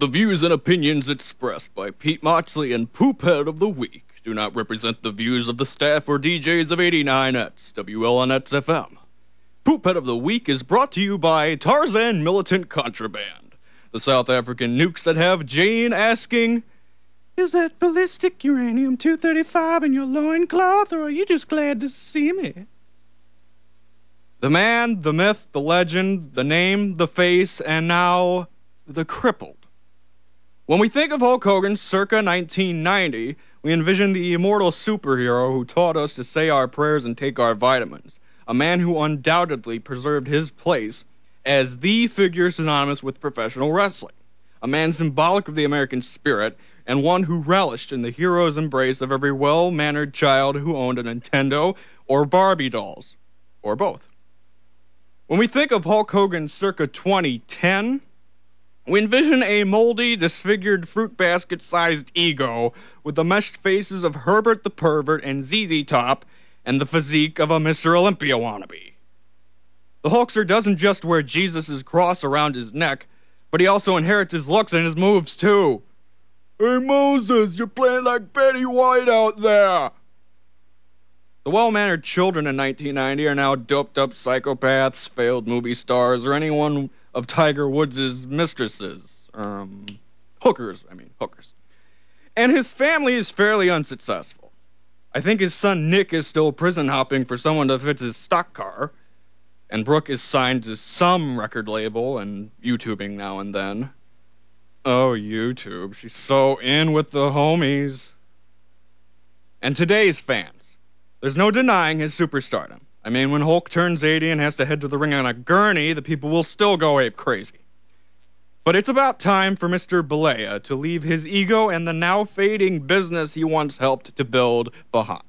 The views and opinions expressed by Pete Moxley and Poophead of the Week do not represent the views of the staff or DJs of 89X WLNX FM. Poophead of the Week is brought to you by Tarzan Militant Contraband, the South African nukes that have Jane asking, "Is that ballistic uranium-235 in your loincloth, or are you just glad to see me?" The man, the myth, the legend, the name, the face, and now the crippled. When we think of Hulk Hogan circa 1990, we envision the immortal superhero who taught us to say our prayers and take our vitamins, a man who undoubtedly preserved his place as the figure synonymous with professional wrestling, a man symbolic of the American spirit, and one who relished in the hero's embrace of every well-mannered child who owned a Nintendo or Barbie dolls, or both. When we think of Hulk Hogan circa 2010, we envision a moldy, disfigured, fruit basket-sized ego with the meshed faces of Herbert the Pervert and ZZ Top and the physique of a Mr. Olympia wannabe. The Hulkster doesn't just wear Jesus' cross around his neck, but he also inherits his looks and his moves, too. "Hey, Moses, you're playing like Betty White out there!" The well-mannered children in 1990 are now doped-up psychopaths, failed movie stars, or anyone of Tiger Woods' mistresses. Hookers. And his family is fairly unsuccessful. I think his son Nick is still prison hopping for someone to fit his stock car, and Brooke is signed to some record label and YouTubing now and then. Oh, YouTube. She's so in with the homies. And today's fans. There's no denying his superstardom. I mean, when Hulk turns 80 and has to head to the ring on a gurney, the people will still go ape crazy. But it's about time for Mr. Balea to leave his ego and the now fading business he once helped to build behind.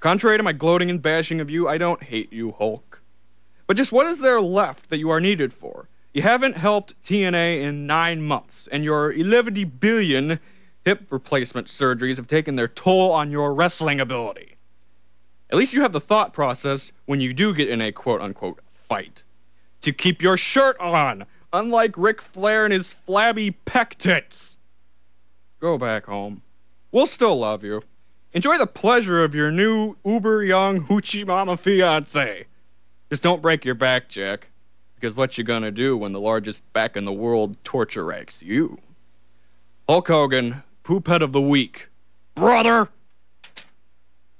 Contrary to my gloating and bashing of you, I don't hate you, Hulk. But just what is there left that you are needed for? You haven't helped TNA in 9 months, and your 11 billion hip replacement surgeries have taken their toll on your wrestling ability. At least you have the thought process when you do get in a quote-unquote fight to keep your shirt on, unlike Ric Flair and his flabby pec tits. Go back home. We'll still love you. Enjoy the pleasure of your new uber-young hoochie mama fiancé. Just don't break your back, Jack, because what you gonna do when the largest back in the world torture racks you? Hulk Hogan, Poophead of the Week. Brother!